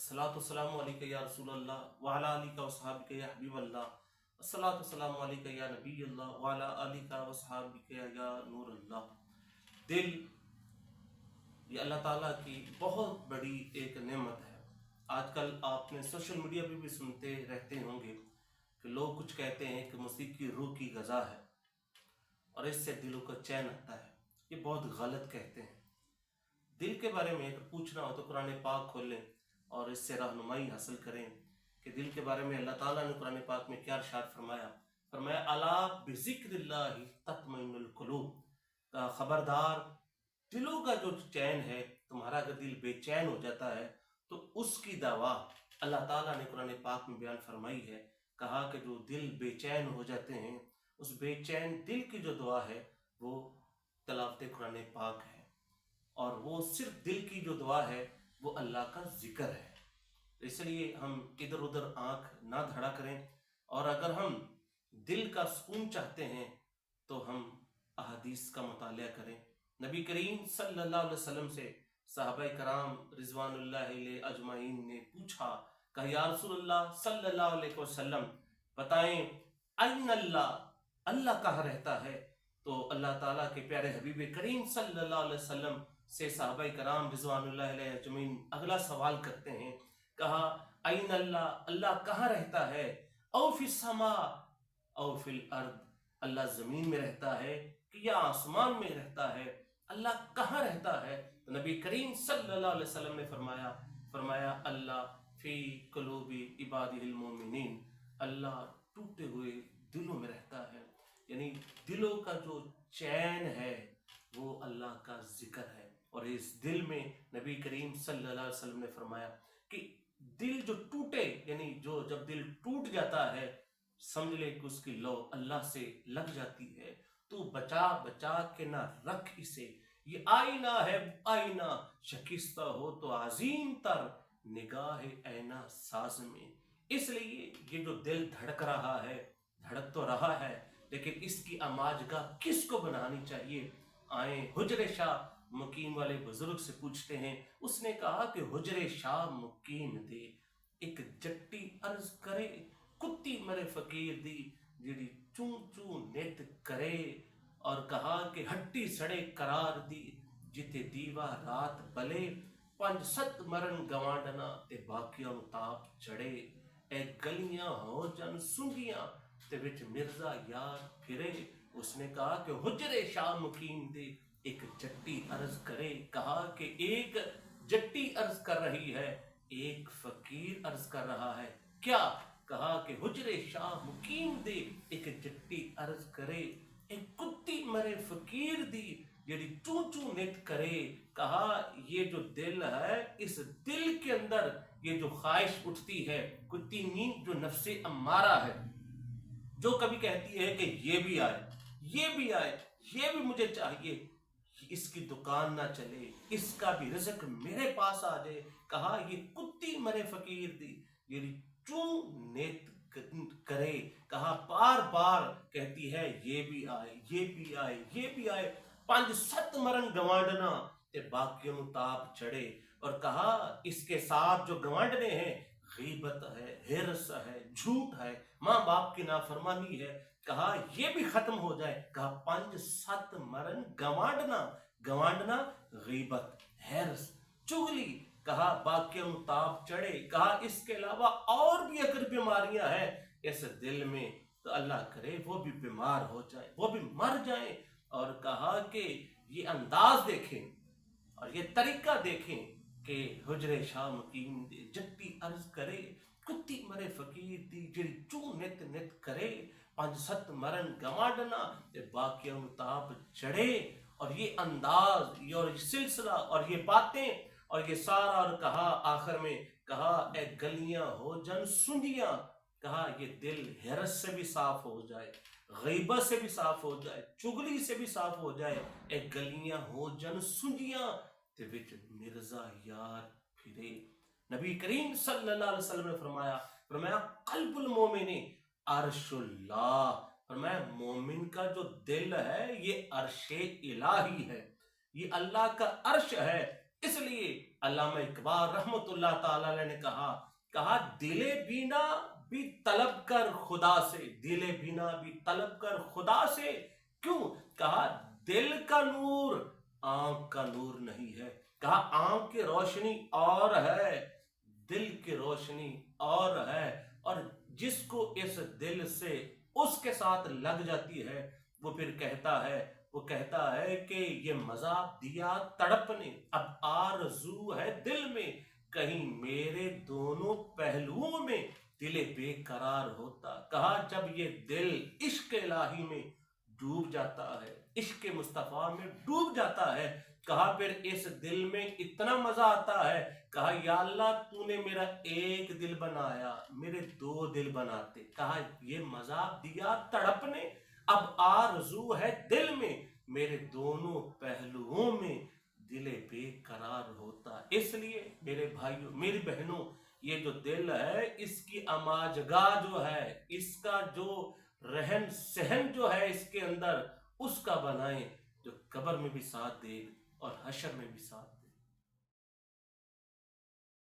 अस्सलातु वस्सलामु अलैका या रसूल अल्लाह व अला आलिका व सहाबिका या हबीब अल्लाह। अस्सलातु वस्सलामु अलैका या नबी अल्लाह व अला आलिका व सहाबिका या नूर अल्लाह। दिल ये अल्लाह ताला की बहुत बड़ी एक नेमत है। आजकल आपने सोशल मीडिया पे भी सुनते रहते होंगे कि लोग कुछ कहते हैं कि मौसीकी रूह की ग़ज़ा है और इससे दिलों का चैन आता है। ये बहुत गलत कहते हैं। दिल के बारे में अगर पूछना हो तो कुरान पाक खोलें और इससे रहनुमाई हासिल करें कि दिल के बारे में अल्लाह ताला ने कुरान पाक में क्या इरशाद फरमाया। फरमाया अला बिज़िक्रिल्लाहि तत्मइन्नुल कुलूब। खबरदार, दिलों का जो चैन है, तुम्हारा अगर दिल बेचैन हो जाता है तो उसकी दवा अल्लाह ताला ने कुरान पाक में बयान फरमाई है। कहा कि जो दिल बेचैन हो जाते हैं, उस बेचैन दिल की जो दुआ है वो तलावत कुरान पाक है, और वो सिर्फ दिल की जो दुआ है वो अल्लाह का जिक्र है। इसलिए हम इधर उधर आंख ना धड़ा करें, और अगर हम दिल का सुकून चाहते हैं तो हम अहादीस का मुतालिया करें। नबी करीम सल्लल्लाहु अलैहि वसल्लम से सहाबाए कराम रिज़वानुल्लाहि अलैहि अजमाइन ने पूछा, कहा या रसूलल्लाह सल्लल्लाहु अलैहि वसल्लम बताएं अय्न अल्लाह, अल्लाह कहाँ रहता है। तो अल्लाह ताला के प्यारे हबीब करीम सल्लल्लाहु अलैहि वसल्लम से सहाबाए कराम रिज़वानुल्लाहि अलैहि अजमाइन अगला सवाल करते हैं, कहा अय्न अल्लाह, अल्लाह कहाँ रहता है। औ फिस समा औ फिल अर्द, अल्लाह जमीन में रहता है कि या आसमान में रहता है, अल्लाह कहाँ रहता है। तो नबी करीम सल्लल्लाहु अलैहि वसल्लम ने फरमाया अल्लाह फी कुलूबी इबादिहिल मोमिनीन, अल्लाह टूटे हुए दिलों में रहता है। यानी दिलों का जो चैन है वो अल्लाह का जिक्र है। और इस दिल में नबी करीम सल्लल्लाहु अलैहि वसल्लम ने फरमाया कि दिल जो टूटे, यानी जो जब दिल टूट जाता है, समझ ले कि उसकी लौ अल्लाह से लग जाती है। तो बचा बचा के ना रख इसे, ये आईना है आईना, शकिस्ता हो तो अजीम तर निगाह ऐना साज में। इसलिए ये जो दिल धड़क रहा है, धड़क तो रहा है, लेकिन इसकी आमाजगाह किसको बनानी चाहिए। आए हुजरे शाह मुकीम वाले बुजुर्ग से पूछते हैं। उसने कहा कि हुजरे शाह मुकीम दे, एक जट्टी अर्ज करे कुत्ती मरे फकीर दी, जिड़ी चू चू नित करे। और कहा कि हट्टी सड़े करार दी, जिते दीवा रात बले, पंज सत मरन गवांडना ते बाकियों ताप चढ़े। ए गलियां हो जन सुंगियां ते विच मिर्जा यार फिरे। उसने कहा कि हुजरे शाह मुकीम दे, एक जट्टी अर्ज करे। कहा कि एक जट्टी अर्ज कर रही है, एक फकीर अर्ज कर रहा है। क्या कहा कि हुजरे शाह मुकीम दे, एक जट्टी अर्ज करे, एक कुत्ती मरे फकीर दी, जेड़ी चू चू नित करे। कहा ये जो दिल है, इस दिल के अंदर ये जो ख्वाहिश उठती है, कुत्ती नींद जो नफ्से अम्मारा है, जो कभी कहती है कि ये भी आए, ये भी आए, ये भी मुझे चाहिए, इसकी दुकान ना चले, इसका भी रिज़्क मेरे पास आ जाए। कहा ये कुत्ती मरे फकीर दी, ये चू नेत करे। कहा बार बार कहती है ये भी आए, ये भी आए, ये भी आए, पंज सत मरन गवांडना ते बाकियों ताप चढ़े। और कहा इसके साथ जो गवांडने हैं, गीबत है, हिर्स है, झूठ है, माँ बाप की नाफरमानी है। कहा ये भी खत्म हो जाए। कहा पंज सत मरन गवांडना, गवांडना गीबत, हिर्स, चुगली। कहा बाकियों ताप चढ़े। कहा इसके अलावा और भी अगर बीमारियां हैं इस दिल में, तो अल्लाह करे वो भी बीमार हो जाए, वो भी मर जाए। और कहा कि ये अंदाज देखें और ये तरीका देखें कि हुजरे शाह मुकीम दे, जट्टी अर्ज करे कुत्ती मरे फकीर दी, जिड़ी चू नित नित करे, पंज सत मरन गवांडना ते बाकियों ताप चढ़े। और ये अंदाज, ये और ये सिलसिला और ये बातें और ये सारा, और कहा आखिर में कहा ए गलियां हो जन सुंजियां। कहा ये दिल हिरस से भी साफ हो जाए, गीबत से भी साफ हो जाए, चुगली से भी साफ हो जाए। ए गलियां हो जन सुंजियां ते विच मिर्जा यार फिरे। नबी करीम सल्लल्लाहु अलैहि वसल्लम ने फरमाया कल्बुल मोमिनी अर्शुल्लाह। फरमाया मोमिन का जो दिल है ये अर्शे इलाही है, ये अल्लाह का अर्श है। इसलिए अल्लामा इकबाल रहमतुल्लाह ताला अलैह ने कहा दिले बीना भी तलब कर खुदा से, दिले बीना भी तलब कर खुदा से। क्यों? कहा दिल का नूर आंख का नूर नहीं है। कहा आंख की रोशनी और है, दिल की रोशनी और है, और जिसको इस दिल से उसके साथ लग जाती है वो फिर कहता है कि ये मजा दिया तड़पने, अब आरज़ू है दिल में, कहीं मेरे दोनों पहलुओं में दिले बेकरार होता। कहा जब ये दिल इश्क इलाही में डूब जाता है, इश्क मुस्तफा में डूब जाता है, कहा फिर इस दिल में इतना मजा आता है। कहा या अल्लाह तूने मेरा एक दिल बनाया, मेरे दो दिल बनाते। कहा ये मजा दिया तड़पने, अब आरज़ू है दिल में, मेरे दोनों पहलुओं में दिले बेकरार होता। इसलिए मेरे भाइयों मेरी बहनों, ये जो दिल है इसकी अमाजगाह जो है, इसका जो रहन सहन जो है इसके अंदर, उसका बनाएं जो कब्र में भी साथ दे और हशर में भी साथ